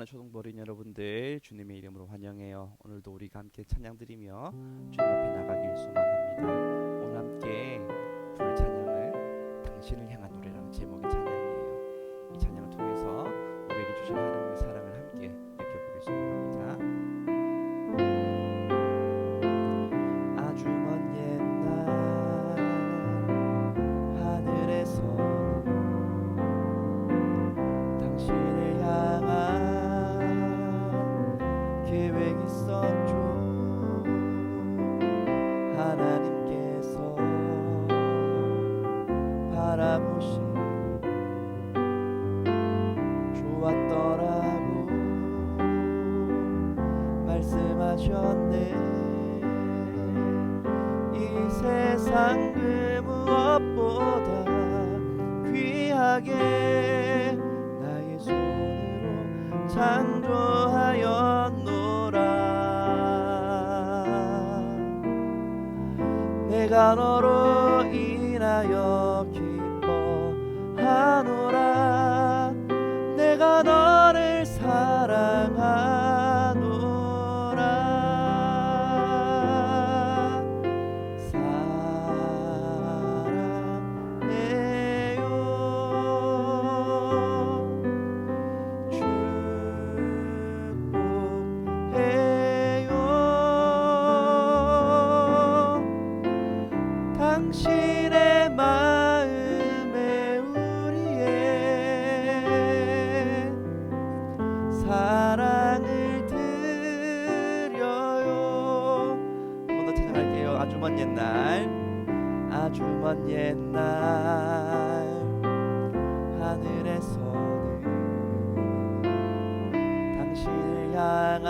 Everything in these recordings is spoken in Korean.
사랑하는 초등부 어린 여러분들, 주님의 이름으로 환영해요. 오늘도 우리가 함께 찬양 드리며 주님 앞에 나가길 소망합니다. 오늘 함께 부를 찬양을 당신을 향한 노래라는 제목의 찬양이에요. 이 찬양을 통해서 우리에게 주신 하나님의 사랑을 함께 느껴보길 소망합니다. 아주 먼 옛날 하늘에서 당신을 향한 계획 있었죠. 하나님께서 바라보시고 좋았더라고 말씀하셨네. 이 세상 그 무엇보다 귀하게 나의 손으로 창조하였노라. 내가 너로 인하여 기뻐하노라. 내가 너를 사랑하노라. 당신의 마음에 우리의 사랑을 드려요. 한 번 더 찬양할게요. 아주 먼 옛날, 아주 먼 옛날 하늘에서는 당신을 향한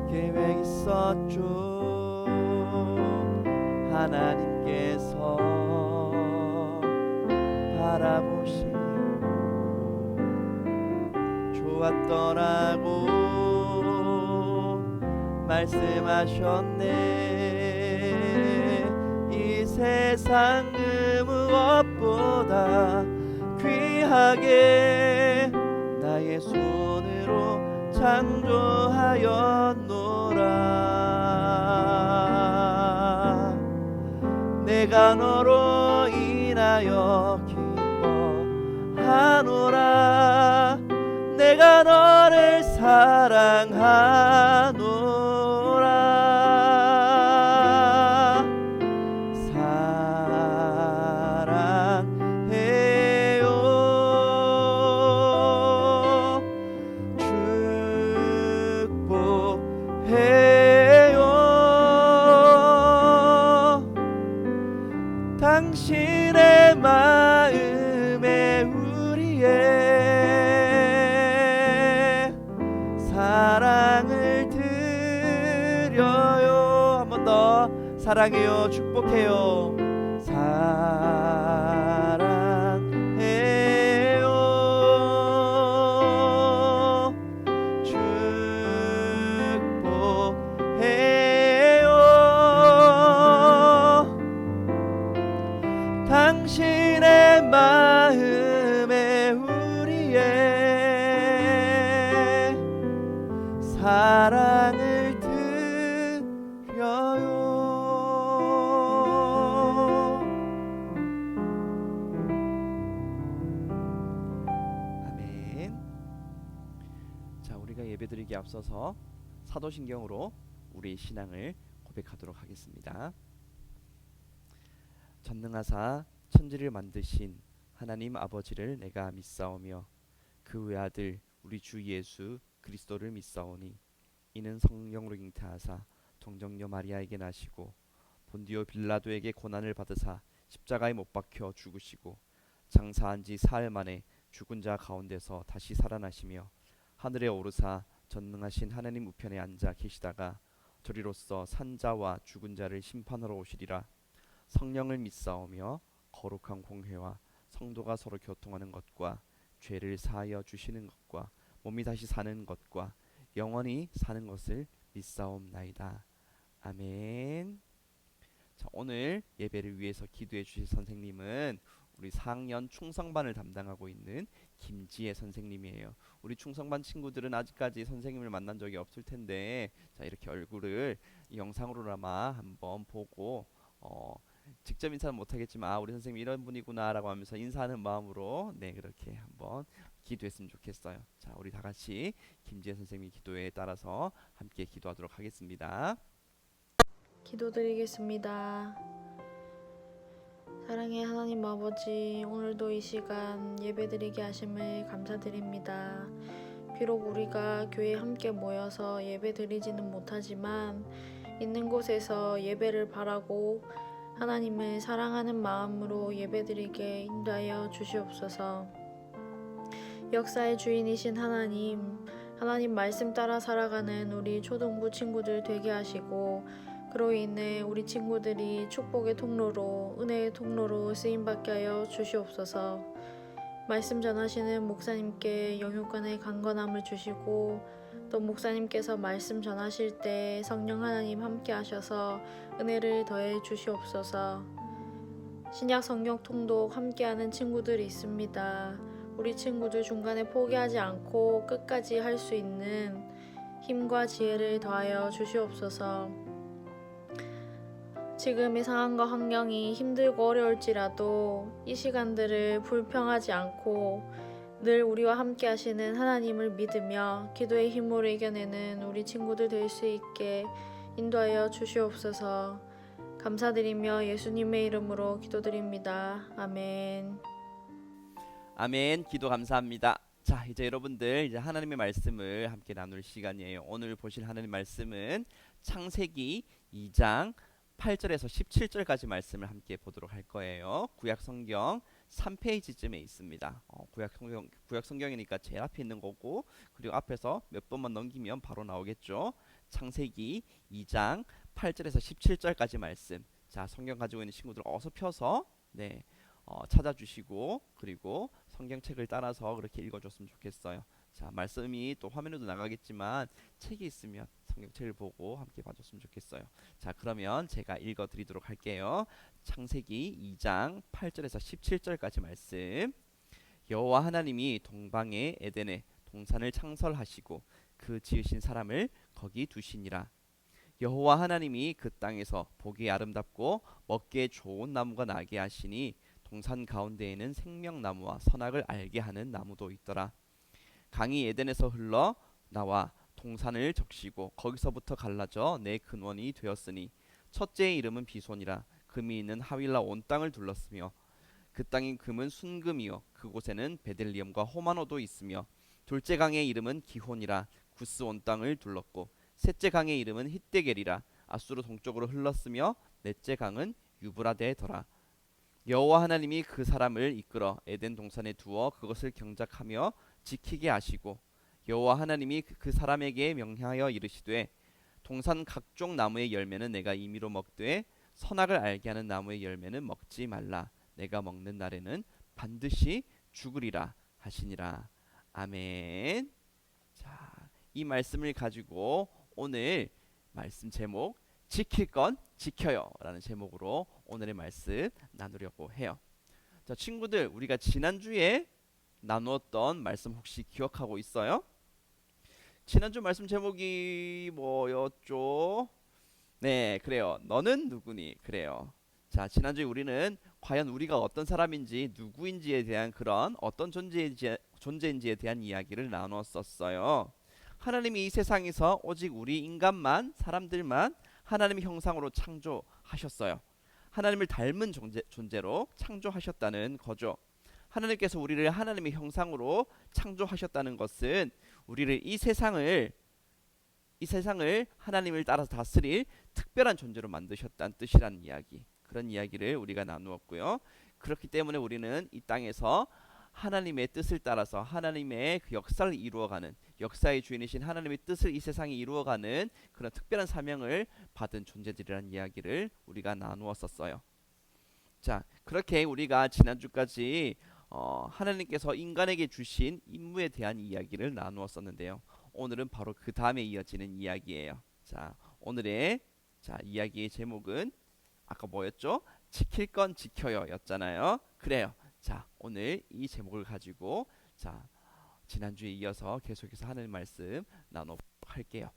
계획 있었죠. 하나님께서 바라보시고 좋았더라고 말씀하셨네. 이 세상 그 무엇보다 귀하게 나의 손으로 창조하였노라. 내가 너로 인하여 기뻐하노라. 내가 너를 사랑하노라. 사랑해요. 축복해요. 당신의 마음에 우리의 사랑을 드려요. 한 번 더 사랑해요. 축복해요. 사랑해요. 축복해요. 당신의 마음에 우리의 사랑을 드려요. 아멘. 자, 우리가 예배드리기에 앞서서 사도신경으로 우리의 신앙을 고백하도록 하겠습니다. 전능하사 천지를 만드신 하나님 아버지를 내가 믿사오며 그 외아들 우리 주 예수 그리스도를 믿사오니 이는 성령으로 잉태하사 동정녀 마리아에게 나시고 본디오 빌라도에게 고난을 받으사 십자가에 못 박혀 죽으시고 장사한 지 사흘 만에 죽은 자 가운데서 다시 살아나시며 하늘에 오르사 전능하신 하나님 우편에 앉아 계시다가 저리로서 산자와 죽은 자를 심판하러 오시리라. 성령을 믿사오며 거룩한 공회와 성도가 서로 교통하는 것과 죄를 사하여 주시는 것과 몸이 다시 사는 것과 영원히 사는 것을 믿사옵나이다. 아멘. 자, 오늘 예배를 위해서 기도해 주실 선생님은 우리 4학년 충성반을 담당하고 있는 김지혜 선생님이에요. 우리 충성반 친구들은 아직까지 선생님을 만난 적이 없을 텐데, 자, 이렇게 얼굴을 이 영상으로나마 한번 보고 직접 인사는 못하겠지만 우리 선생님 이런 분이구나라고 하면서 인사하는 마음으로 네, 그렇게 한번 기도했으면 좋겠어요. 자, 우리 다 같이 김지혜 선생님 기도에 따라서 함께 기도하도록 하겠습니다. 기도드리겠습니다. 사랑의 하나님 아버지, 오늘도 이 시간 예배드리게 하심을 감사드립니다. 비록 우리가 교회에 함께 모여서 예배드리지는 못하지만 있는 곳에서 예배를 바라고 하나님을 사랑하는 마음으로 예배드리게 인도하여 주시옵소서. 역사의 주인이신 하나님 말씀 따라 살아가는 우리 초등부 친구들 되게 하시고, 그로 인해 우리 친구들이 축복의 통로로, 은혜의 통로로 쓰임받게 하여 주시옵소서. 말씀 전하시는 목사님께 영육간의 강건함을 주시고, 또 목사님께서 말씀 전하실 때 성령 하나님 함께 하셔서 은혜를 더해 주시옵소서. 신약 성경 통독 함께하는 친구들이 있습니다. 우리 친구들 중간에 포기하지 않고 끝까지 할 수 있는 힘과 지혜를 더하여 주시옵소서. 지금의 상황과 환경이 힘들고 어려울지라도 이 시간들을 불평하지 않고 늘 우리와 함께 하시는 하나님을 믿으며 기도의 힘으로 이겨내는 우리 친구들 될 수 있게 인도하여 주시옵소서. 감사드리며 예수님의 이름으로 기도드립니다. 아멘. 아멘. 기도 감사합니다. 자, 이제 여러분들 이제 하나님의 말씀을 함께 나눌 시간이에요. 오늘 보실 하나님 말씀은 창세기 2장 8절에서 17절까지 말씀을 함께 보도록 할 거예요. 구약 성경 3페이지쯤에 있습니다. 구약 성경이니까 제일 앞에 있는 거고, 그리고 앞에서 몇 번만 넘기면 바로 나오겠죠. 창세기 2장 8절에서 17절까지 말씀. 자, 성경 가지고 있는 친구들 어서 펴서 네, 찾아주시고, 그리고 성경책을 따라서 그렇게 읽어줬으면 좋겠어요. 자, 말씀이 또 화면에도 나가겠지만 책이 있으면 성경책을 보고 함께 봐줬으면 좋겠어요. 자, 그러면 제가 읽어드리도록 할게요. 창세기 2장 8절에서 17절까지 말씀. 여호와 하나님이 동방의 에덴에 동산을 창설하시고 그 지으신 사람을 거기 두시니라. 여호와 하나님이 그 땅에서 보기 아름답고 먹기에 좋은 나무가 나게 하시니 동산 가운데에는 생명나무와 선악을 알게 하는 나무도 있더라. 강이 에덴에서 흘러 나와 동산을 적시고 거기서부터 갈라져 내 근원이 되었으니 첫째의 이름은 비손이라. 금이 있는 하윌라 온 땅을 둘렀으며 그 땅인 금은 순금이요 그곳에는 베들리엄과 호마노도 있으며 둘째 강의 이름은 기혼이라. 구스 온 땅을 둘렀고 셋째 강의 이름은 hitdegel이라. 아수르 동쪽으로 흘렀으며 넷째 강은 유브라데더라. 여호와 하나님이 그 사람을 이끌어 에덴 동산에 두어 그것을 경작하며 지키게 하시고 여호와 하나님이 그 사람에게 명하여 이르시되 동산 각종 나무의 열매는 내가 임의로 먹되 선악을 알게 하는 나무의 열매는 먹지 말라. 내가 먹는 날에는 반드시 죽으리라 하시니라. 아멘. 자, 이 말씀을 가지고 오늘 말씀 제목 지킬 건 지켜요 라는 제목으로 오늘의 말씀 나누려고 해요. 자, 친구들, 우리가 지난주에 나누었던 말씀 혹시 기억하고 있어요? 지난주 말씀 제목이 뭐였죠? 네, 그래요. 너는 누구니? 그래요. 자, 지난주에 우리는 과연 우리가 어떤 사람인지, 누구인지에 대한 그런 어떤 존재인지에 대한 이야기를 나눴었어요. 하나님이 이 세상에서 오직 우리 인간만, 사람들만 하나님의 형상으로 창조하셨어요. 하나님을 닮은 존재로 창조하셨다는 거죠. 하나님께서 우리를 하나님의 형상으로 창조하셨다는 것은 우리를 이 세상을 하나님을 따라서 다스릴 특별한 존재로 만드셨다는 뜻이라는 이야기. 그런 이야기를 우리가 나누었고요. 그렇기 때문에 우리는 이 땅에서 하나님의 뜻을 따라서 하나님의 그 역사를 이루어가는, 역사의 주인이신 하나님의 뜻을 이 세상에 이루어가는 그런 특별한 사명을 받은 존재들이라는 이야기를 우리가 나누었었어요. 자, 그렇게 우리가 지난주까지 하나님께서 인간에게 주신 임무에 대한 이야기를 나누었었는데요. 오늘은 바로 그 다음에 이어지는 이야기예요. 자, 오늘의 이야기의 제목은 아까 뭐였죠? 지킬 건 지켜요 였잖아요. 그래요. 자, 오늘 이 제목을 가지고 자, 지난주에 이어서 계속해서 하는 말씀 나눠보도록 할게요.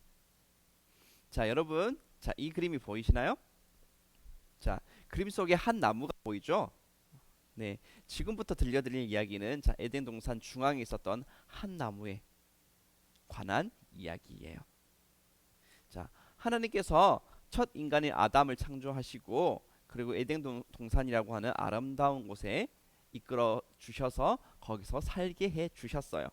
자, 여러분, 자, 이 그림이 보이시나요? 자, 그림 속에 한 나무가 보이죠? 네, 지금부터 들려드릴 이야기는 자, 에덴 동산 중앙에 있었던 한 나무에 관한 이야기예요. 자, 하나님께서 첫 인간인 아담을 창조하시고 그리고 에덴 동산이라고 하는 아름다운 곳에 이끌어 주셔서 거기서 살게 해 주셨어요.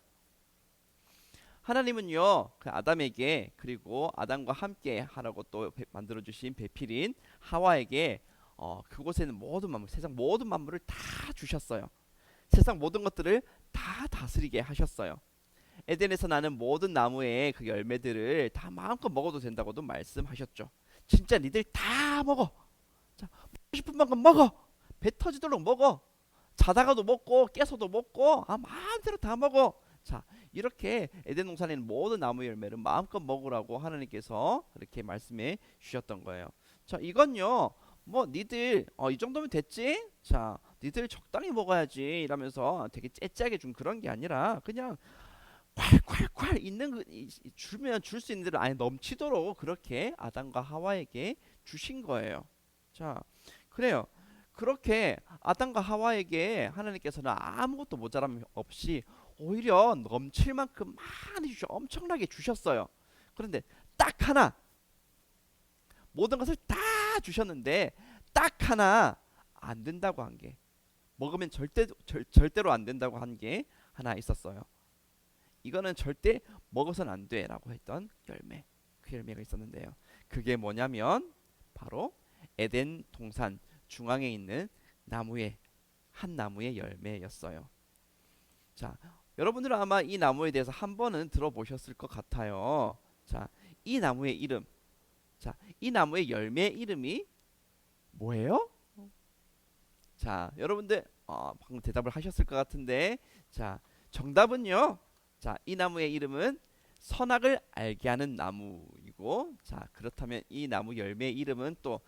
하나님은요, 그 아담에게 그리고 아담과 함께 하라고 또 만들어 주신 배필인 하와에게 그곳에는 모든 만물, 세상 모든 만물을 다 주셨어요. 세상 모든 것들을 다 다스리게 하셨어요. 에덴에서 나는 모든 나무의 그 열매들을 다 마음껏 먹어도 된다고도 말씀하셨죠. 진짜 니들 다 먹어. 자, 먹고 싶은 만큼 먹어. 배 터지도록 먹어. 자다가도 먹고 깨서도 먹고 마음대로 다 먹어. 자, 이렇게 에덴 동산에 있는 모든 나무 열매를 마음껏 먹으라고 하나님께서 그렇게 말씀해 주셨던 거예요. 자, 이건요, 뭐 니들 이 정도면 됐지? 자, 니들 적당히 먹어야지 이러면서 되게 째째하게 준 그런 게 아니라 그냥 콸콸콸 있는 주면 줄 수 있는 대로 아예 넘치도록 그렇게 아담과 하와에게 주신 거예요. 자, 그래요. 그렇게 아담과 하와에게 하나님께서는 아무것도 모자람 없이 오히려 넘칠 만큼 많이 엄청나게 주셨어요. 그런데 딱 하나, 모든 것을 다 주셨는데 딱 하나 안 된다고 한 게, 먹으면 절대로 안 된다고 한 게 하나 있었어요. 이거는 절대 먹어서는 안 돼라고 했던 열매, 그 열매가 있었는데요. 그게 뭐냐면 바로 에덴 동산 중앙에 있는 한 나무의 열매였어요. 자, 여러분들은 아마 이 나무에 대해서 한 번은 들어보셨을 것 같아요. 자, 이 나무의 이름, 자, 이 나무의 열매 이름이 뭐예요? 자, 여러분들 방금 대답을 하셨을 것 같은데, 자, 정답은요. 자, 이 나무의 이름은 선악을 알게 하는 나무이고, 자, 그렇다면 이 나무 열매의 이름은 또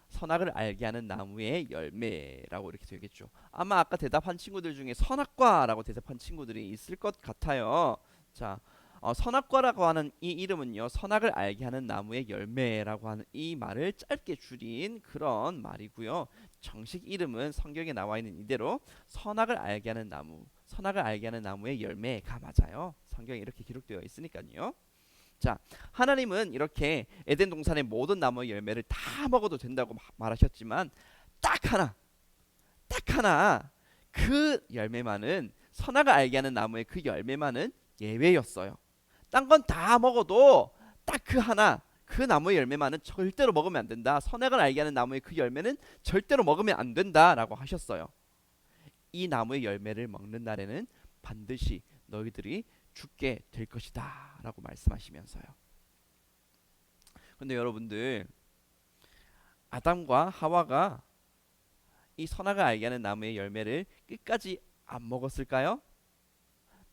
선악을 알게 하는 나무의 열매라고 이렇게 되겠죠. 아마 아까 대답한 친구들 중에 선악과라고 대답한 친구들이 있을 것 같아요. 자, 선악과라고 하는 이 이름은요, 선악을 알게 하는 나무의 열매라고 하는 이 말을 짧게 줄인 그런 말이고요. 정식 이름은 성경에 나와 있는 이대로 선악을 알게 하는 나무, 선악을 알게 하는 나무의 열매가 맞아요. 성경에 이렇게 기록되어 있으니까요. 자, 하나님은 이렇게 에덴 동산의 모든 나무의 열매를 다 먹어도 된다고 말하셨지만 딱 하나 그 열매만은, 선악을 알게 하는 나무의 그 열매만은 예외였어요. 딴 건 다 먹어도 딱 그 하나, 그 나무의 열매만은 절대로 먹으면 안 된다. 선악을 알게 하는 나무의 그 열매는 절대로 먹으면 안 된다라고 하셨어요. 이 나무의 열매를 먹는 날에는 반드시 너희들이 죽게 될 것이다 라고 말씀하시면서요. 근데 여러분들, 아담과 하와가 이 선악을 알게 하는 나무의 열매를 끝까지 안 먹었을까요?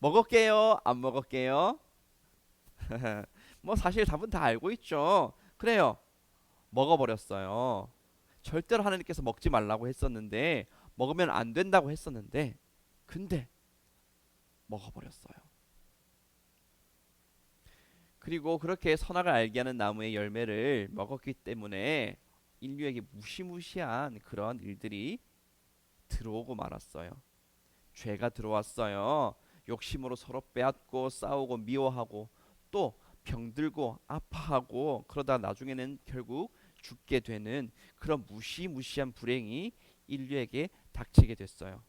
먹었게요? 안 먹었게요? 뭐 사실 답은 다 알고 있죠. 그래요. 먹어버렸어요. 절대로 하나님께서 먹지 말라고 했었는데, 먹으면 안 된다고 했었는데, 근데 먹어버렸어요. 그리고 그렇게 선악을 알게 하는 나무의 열매를 먹었기 때문에 인류에게 무시무시한 그런 일들이 들어오고 말았어요. 죄가 들어왔어요. 욕심으로 서로 빼앗고 싸우고 미워하고 또 병들고 아파하고, 그러다 나중에는 결국 죽게 되는 그런 무시무시한 불행이 인류에게 닥치게 됐어요.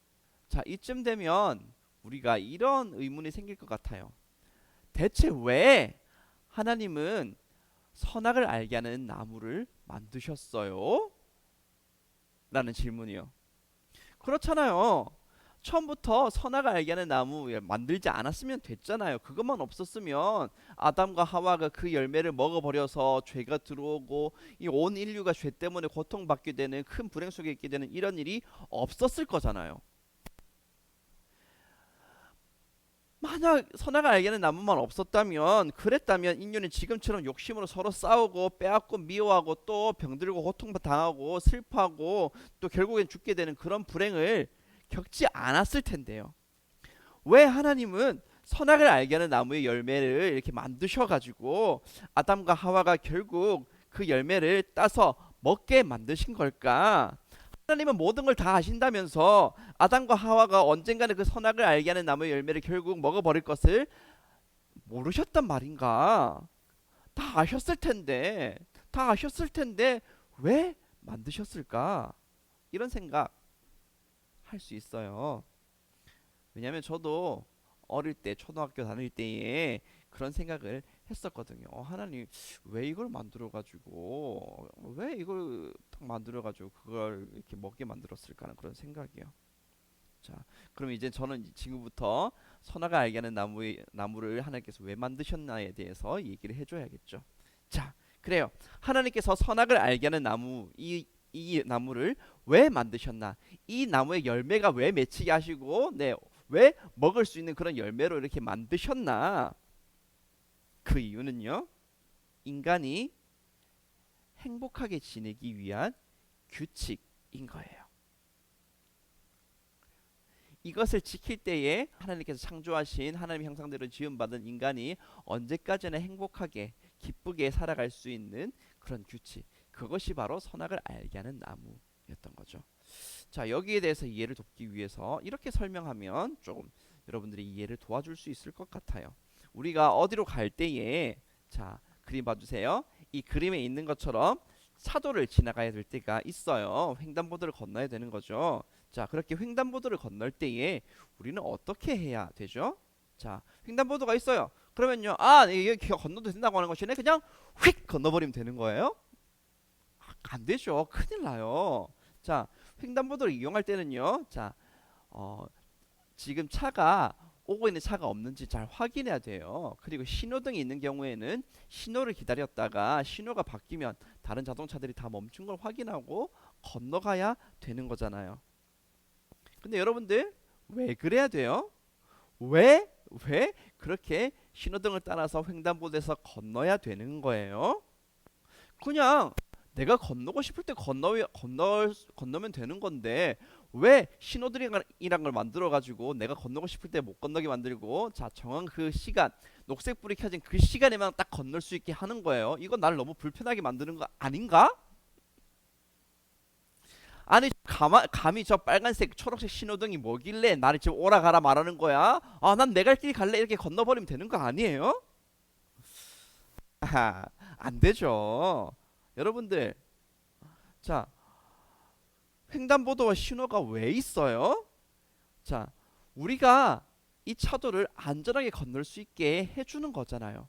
자, 이쯤 되면 우리가 이런 의문이 생길 것 같아요. 대체 왜 하나님은 선악을 알게 하는 나무를 만드셨어요? 라는 질문이요. 그렇잖아요. 처음부터 선악을 알게 하는 나무 만들지 않았으면 됐잖아요. 그것만 없었으면 아담과 하와가 그 열매를 먹어버려서 죄가 들어오고 이 온 인류가 죄 때문에 고통받게 되는 큰 불행 속에 있게 되는 이런 일이 없었을 거잖아요. 만약 선악을 알게 하는 나무만 없었다면, 그랬다면 인류는 지금처럼 욕심으로 서로 싸우고 빼앗고 미워하고 또 병들고 고통당하고 슬퍼하고 또 결국엔 죽게 되는 그런 불행을 겪지 않았을 텐데요. 왜 하나님은 선악을 알게 하는 나무의 열매를 이렇게 만드셔가지고 아담과 하와가 결국 그 열매를 따서 먹게 만드신 걸까? 하나님은 모든 걸 다 아신다면서 아담과 하와가 언젠가는 그 선악을 알게 하는 나무의 열매를 결국 먹어버릴 것을 모르셨단 말인가? 다 아셨을 텐데, 다 아셨을 텐데 왜 만드셨을까? 이런 생각 할 수 있어요. 왜냐하면 저도 어릴 때 초등학교 다닐 때에 그런 생각을 했었거든요. 하나님 왜 이걸 만들어 가지고 왜 이걸 딱 만들어 가지고 그걸 이렇게 먹게 만들었을까 하는 그런 생각이요. 자, 그럼 이제 저는 지금부터 선악을 알게 하는 나무를 하나님께서 왜 만드셨나에 대해서 얘기를 해줘야겠죠. 자, 그래요. 하나님께서 선악을 알게 하는 나무 이 나무를 왜 만드셨나? 이 나무의 열매가 왜 맺히게 하시고, 네, 왜 먹을 수 있는 그런 열매로 이렇게 만드셨나? 그 이유는요. 인간이 행복하게 지내기 위한 규칙인 거예요. 이것을 지킬 때에 하나님께서 창조하신 하나님의 형상대로 지음받은 인간이 언제까지나 행복하게 기쁘게 살아갈 수 있는 그런 규칙, 그것이 바로 선악을 알게 하는 나무였던 거죠. 자, 여기에 대해서 이해를 돕기 위해서 이렇게 설명하면 조금 여러분들이 이해를 도와줄 수 있을 것 같아요. 우리가 어디로 갈 때에, 자, 그림 봐주세요. 이 그림에 있는 것처럼 차도를 지나가야 될 때가 있어요. 횡단보도를 건너야 되는 거죠. 자, 그렇게 횡단보도를 건널 때에 우리는 어떻게 해야 되죠? 자, 횡단보도가 있어요. 그러면요, 아, 여기 건너도 된다고 하는 것이네. 그냥 휙 건너버리면 되는 거예요? 안 되죠. 큰일 나요. 자, 횡단보도를 이용할 때는요, 자, 어, 지금 차가 오고 있는 차가 없는지 잘 확인해야 돼요. 그리고 신호등이 있는 경우에는 신호를 기다렸다가 신호가 바뀌면 다른 자동차들이 다 멈춘 걸 확인하고 건너가야 되는 거잖아요. 근데 여러분들 왜 그래야 돼요? 왜? 왜 그렇게 신호등을 따라서 횡단보도에서 건너야 되는 거예요? 그냥 내가 건너고 싶을 때 건너면 되는 건데 왜 신호등이란 걸 만들어 가지고 내가 건너고 싶을 때 못 건너게 만들고, 자, 정한 그 시간, 녹색불이 켜진 그 시간에만 딱 건널 수 있게 하는 거예요. 이건 나를 너무 불편하게 만드는 거 아닌가? 아니, 감히 저 빨간색 초록색 신호등이 뭐길래 나를 지금 오라 가라 말하는 거야? 아, 난 내 갈 길 갈래 이렇게 건너버리면 되는 거 아니에요? 아, 안 되죠. 여러분들, 자, 횡단보도와 신호가 왜 있어요? 자, 우리가 이 차도를 안전하게 건널 수 있게 해주는 거잖아요.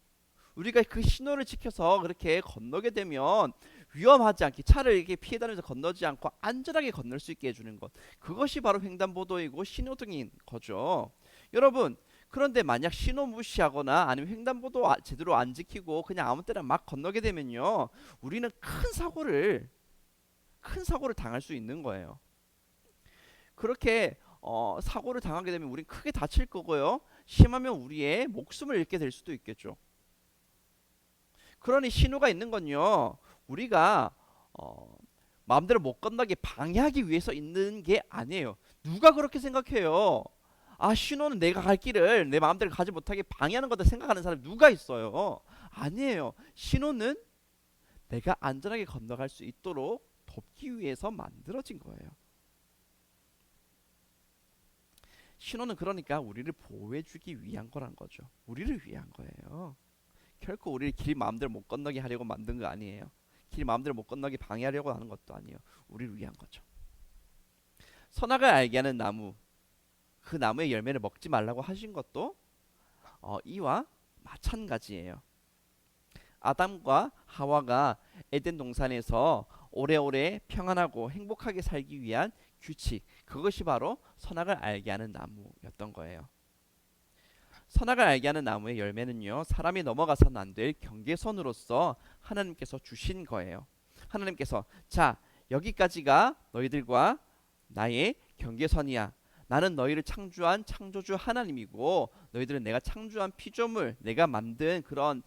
우리가 그 신호를 지켜서 그렇게 건너게 되면 위험하지 않게 차를 이렇게 피해 다니면서 건너지 않고 안전하게 건널 수 있게 해주는 것, 그것이 바로 횡단보도이고 신호등인 거죠. 여러분, 그런데 만약 신호 무시하거나 아니면 횡단보도 제대로 안 지키고 그냥 아무 때나 막 건너게 되면요, 우리는 큰 사고를 당할 수 있는 거예요. 그렇게 사고를 당하게 되면 우린 크게 다칠 거고요. 심하면 우리의 목숨을 잃게 될 수도 있겠죠. 그러니 신호가 있는 건요, 우리가 마음대로 못 건너게 방해하기 위해서 있는 게 아니에요. 누가 그렇게 생각해요? 아, 신호는 내가 갈 길을 내 마음대로 가지 못하게 방해하는 거다 생각하는 사람이 누가 있어요? 아니에요. 신호는 내가 안전하게 건너갈 수 있도록 돕기 위해서 만들어진 거예요. 신호는 그러니까 우리를 보호해주기 위한 거란 거죠. 우리를 위한 거예요. 결코 우리를 길 마음대로 못 건너게 하려고 만든 거 아니에요. 길 마음대로 못 건너게 방해하려고 하는 것도 아니에요. 우리를 위한 거죠. 선악을 알게 하는 나무, 그 나무의 열매를 먹지 말라고 하신 것도 이와 마찬가지예요. 아담과 하와가 에덴 동산에서 오래오래 평안하고 행복하게 살기 위한 규칙, 그것이 바로 선악을 알게 하는 나무였던 거예요. 선악을 알게 하는 나무의 열매는요, 사람이 넘어가서는 안 될 경계선으로서 하나님께서 주신 거예요. 하나님께서, 자, 여기까지가 너희들과 나의 경계선이야. 나는 너희를 창조한 창조주 하나님이고 너희들은 내가 창조한 피조물, 내가 만든 그런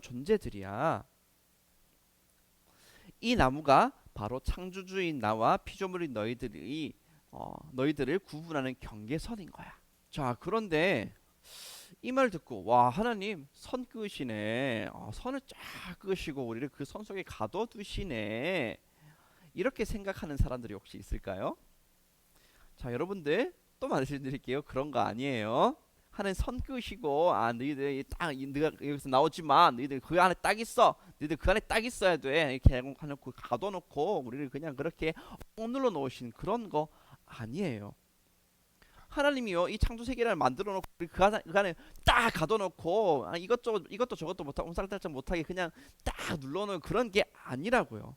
존재들이야. 이 나무가 바로 창조주인 나와 피조물인 너희들을 구분하는 경계선인 거야. 자, 그런데 이 말 듣고 와 하나님 선 그으시네. 선을 쫙 그으시고 우리를 그 선 속에 가둬두시네. 이렇게 생각하는 사람들이 혹시 있을까요? 자, 여러분들 또 말씀드릴게요. 그런 거 아니에요. 하나님 선 그으시고 너희들 딱 너희가 여기서 나오지 마. 너희들 그 안에 딱 있어. 너희들 그 안에 딱 있어야 돼. 이렇게 해놓고 가둬놓고 우리를 그냥 그렇게 꾹 눌러 놓으신 그런 거 아니에요. 하나님이요 이 창조 세계를 만들어 놓고 그 안에 딱 가둬놓고 이것도 저것도 못하고 옴살달짝 못하게 그냥 딱 눌러놓은 그런 게 아니라고요.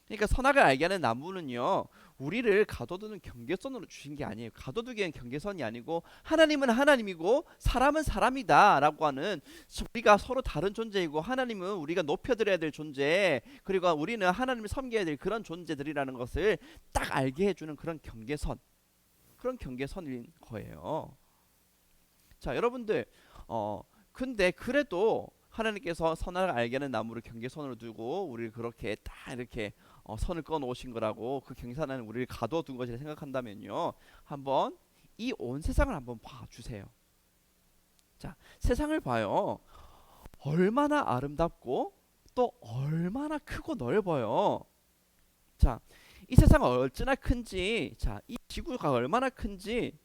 그러니까 선악을 알게 하는 나무는요 우리를 가둬두는 경계선으로 주신 게 아니에요. 가둬두기엔 경계선이 아니고 하나님은 하나님이고 사람은 사람이다라고 하는 우리가 서로 다른 존재이고 하나님은 우리가 높여드려야 될 존재 그리고 우리는 하나님을 섬겨야 될 그런 존재들이라는 것을 딱 알게 해주는 그런 경계선인 거예요. 자, 여러분들, 근데 그래도 하나님께서 선악을 알게 하는 나무를 경계선으로 두고 우리를 그렇게 딱 이렇게 선을 꺼 놓으신 거라고 그 경계선은 우리를 가둬둔 것이라 생각한다면요. 한번 이 온 세상을 한번 봐주세요. 자, 세상을 봐요. 얼마나 아름답고 또 얼마나 크고 넓어요. 자, 이 세상은 어찌나 큰지, 자, 이 지구가 얼마나 큰지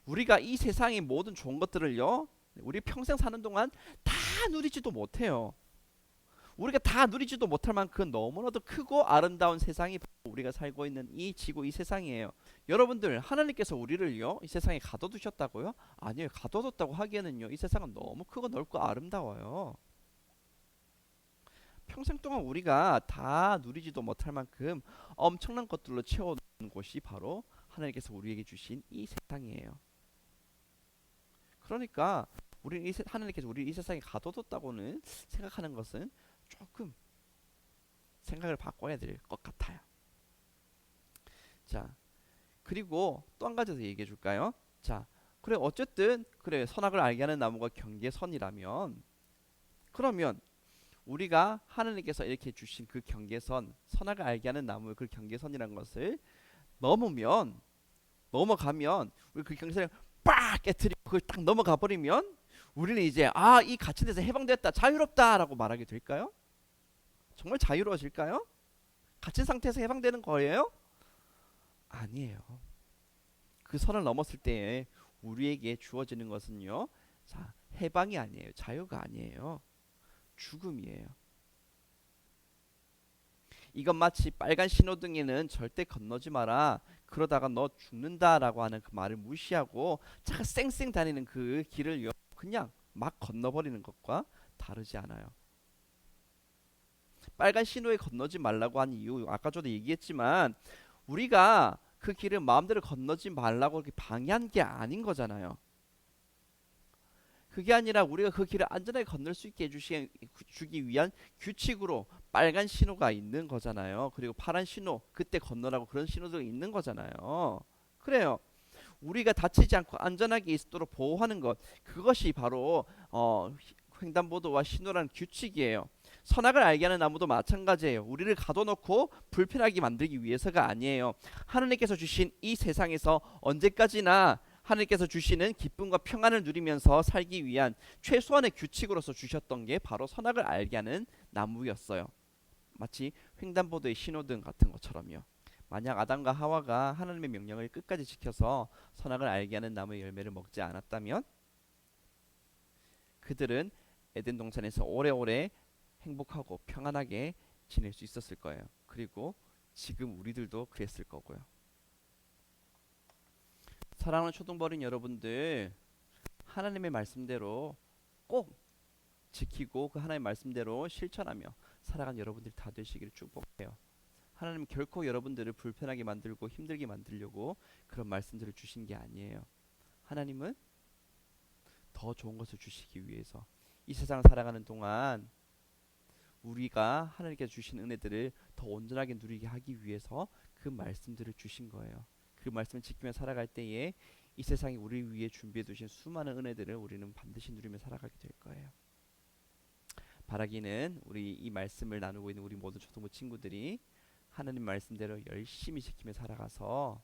우리가 이 세상의 모든 좋은 것들을요, 우리 평생 사는 동안 다 누리지도 못해요. 우리가 다 누리지도 못할 만큼 너무나도 크고 아름다운 세상이 우리가 살고 있는 이 지구, 이 세상이에요. 여러분들, 하나님께서 우리를요, 이 세상에 가둬두셨다고요? 아니요, 가둬뒀다고 하기에는요, 이 세상은 너무 크고 넓고 아름다워요. 평생 동안 우리가 다 누리지도 못할 만큼 엄청난 것들로 채워놓은 곳이 바로 하나님께서 우리에게 주신 이 세상이에요. 그러니까 하나님께서 우리 이 세상에 가둬뒀다고는 생각하는 것은 조금 생각을 바꿔야 될 것 같아요. 자, 그리고 또 한 가지 더 얘기해 줄까요? 자, 그래 어쨌든 그래 선악을 알게 하는 나무가 경계선이라면 그러면 우리가 하나님께서 이렇게 주신 그 경계선, 선악을 알게 하는 나무의 그 경계선이라는 것을 넘으면 넘어가면 우리 그 경계선을 빡 깨트리고 그걸 딱 넘어가 버리면 우리는 이제 이 갇힌 데서 해방됐다 자유롭다라고 말하게 될까요? 정말 자유로워질까요? 갇힌 상태에서 해방되는 거예요? 아니에요. 그 선을 넘었을 때에 우리에게 주어지는 것은요. 자, 해방이 아니에요. 자유가 아니에요. 죽음이에요. 이건 마치 빨간 신호등에는 절대 건너지 마라. 그러다가 너 죽는다라고 하는 그 말을 무시하고 차가 쌩쌩 다니는 그 길을 그냥 막 건너버리는 것과 다르지 않아요. 빨간 신호에 건너지 말라고 한 이유 아까 저도 얘기했지만 우리가 그 길을 마음대로 건너지 말라고 이렇게 방해한 게 아닌 거잖아요. 그게 아니라 우리가 그 길을 안전하게 건널 수 있게 주기 위한 규칙으로 빨간 신호가 있는 거잖아요. 그리고 파란 신호 그때 건너라고 그런 신호들이 있는 거잖아요. 그래요. 우리가 다치지 않고 안전하게 있도록 보호하는 것 그것이 바로 횡단보도와 신호라는 규칙이에요. 선악을 알게 하는 나무도 마찬가지예요. 우리를 가둬놓고 불편하게 만들기 위해서가 아니에요. 하나님께서 주신 이 세상에서 언제까지나 하나님께서 주시는 기쁨과 평안을 누리면서 살기 위한 최소한의 규칙으로서 주셨던 게 바로 선악을 알게 하는 나무였어요. 마치 횡단보도의 신호등 같은 것처럼요. 만약 아담과 하와가 하나님의 명령을 끝까지 지켜서 선악을 알게 하는 나무의 열매를 먹지 않았다면 그들은 에덴 동산에서 오래오래 행복하고 평안하게 지낼 수 있었을 거예요. 그리고 지금 우리들도 그랬을 거고요. 사랑하는 초등버린 여러분들, 하나님의 말씀대로 꼭 지키고 그 하나님의 말씀대로 실천하며 살아간 여러분들이 다 되시기를 축복해요. 하나님은 결코 여러분들을 불편하게 만들고 힘들게 만들려고 그런 말씀들을 주신 게 아니에요. 하나님은 더 좋은 것을 주시기 위해서 이 세상을 살아가는 동안 우리가 하나님께서 주신 은혜들을 더 온전하게 누리게 하기 위해서 그 말씀들을 주신 거예요. 그 말씀을 지키며 살아갈 때에 이 세상이 우리 위해 준비해 두신 수많은 은혜들을 우리는 반드시 누리며 살아가게 될 거예요. 바라기는 우리 이 말씀을 나누고 있는 우리 모든 초등부 친구들이 하나님 말씀대로 열심히 지키며 살아가서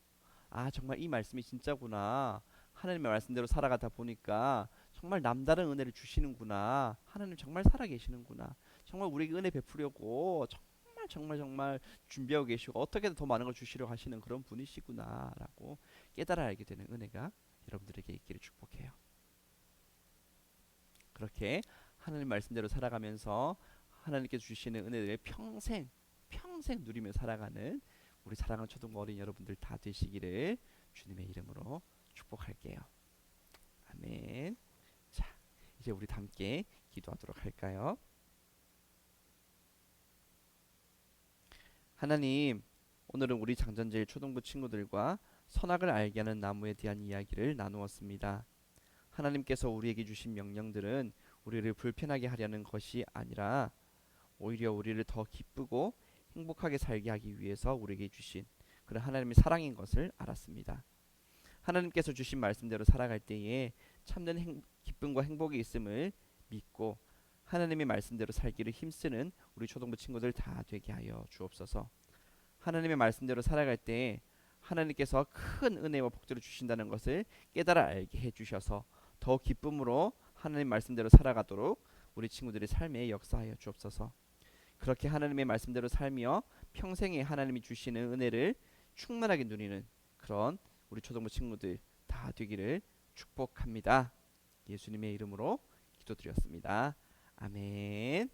아, 정말 이 말씀이 진짜구나. 하나님의 말씀대로 살아가다 보니까 정말 남다른 은혜를 주시는구나. 하나님 정말 살아계시는구나. 정말 우리에게 은혜 베푸려고 정말 준비하고 계시고 어떻게든 더 많은 걸 주시려고 하시는 그런 분이시구나라고 깨달아 알게 되는 은혜가 여러분들에게 있기를 축복해요. 그렇게 하나님 말씀대로 살아가면서 하나님께서 주시는 은혜를 평생 누리며 살아가는 우리 사랑하는 초등부 어린 여러분들 다 되시기를 주님의 이름으로 축복할게요. 아멘. 자, 이제 우리 함께 기도하도록 할까요? 하나님, 오늘은 우리 장전제일 초등부 친구들과 선악을 알게 하는 나무에 대한 이야기를 나누었습니다. 하나님께서 우리에게 주신 명령들은 우리를 불편하게 하려는 것이 아니라 오히려 우리를 더 기쁘고 행복하게 살게 하기 위해서 우리에게 주신 그런 하나님의 사랑인 것을 알았습니다. 하나님께서 주신 말씀대로 살아갈 때에 참된 기쁨과 행복이 있음을 믿고 하나님의 말씀대로 살기를 힘쓰는 우리 초등부 친구들 다 되게 하여 주옵소서. 하나님의 말씀대로 살아갈 때 하나님께서 큰 은혜와 복들을 주신다는 것을 깨달아 알게 해주셔서 더 기쁨으로 하나님 말씀대로 살아가도록 우리 친구들의 삶에 역사하여 주옵소서. 그렇게 하나님의 말씀대로 살며 평생에 하나님이 주시는 은혜를 충만하게 누리는 그런 우리 초등부 친구들 다 되기를 축복합니다. 예수님의 이름으로 기도드렸습니다. 아멘.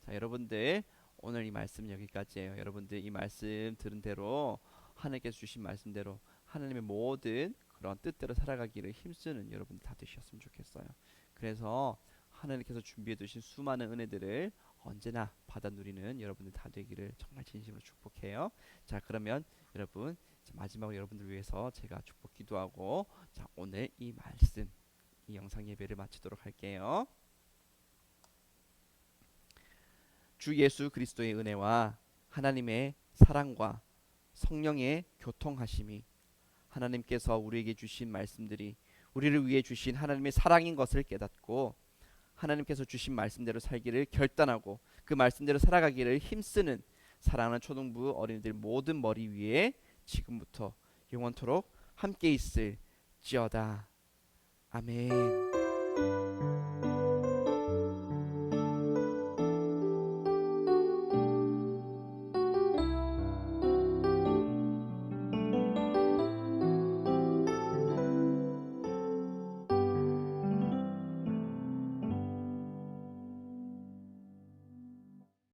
자, 여러분들 오늘 이 말씀 여기까지예요. 여러분들 이 말씀 들은 대로 하나님께서 주신 말씀대로 하나님의 모든 그런 뜻대로 살아가기를 힘쓰는 여러분들 다 되셨으면 좋겠어요. 그래서 하나님께서 준비해 두신 수많은 은혜들을 언제나 받아 누리는 여러분들 다 되기를 정말 진심으로 축복해요. 자, 그러면 여러분 마지막으로 여러분들 위해서 제가 축복 기도하고 자, 오늘 이 말씀 이 영상 예배를 마치도록 할게요. 주 예수 그리스도의 은혜와 하나님의 사랑과 성령의 교통하심이 하나님께서 우리에게 주신 말씀들이 우리를 위해 주신 하나님의 사랑인 것을 깨닫고 하나님께서 주신 말씀대로 살기를 결단하고 그 말씀대로 살아가기를 힘쓰는 사랑하는 초등부 어린이들 모든 머리 위에 지금부터 영원토록 함께 있을지어다. 아멘.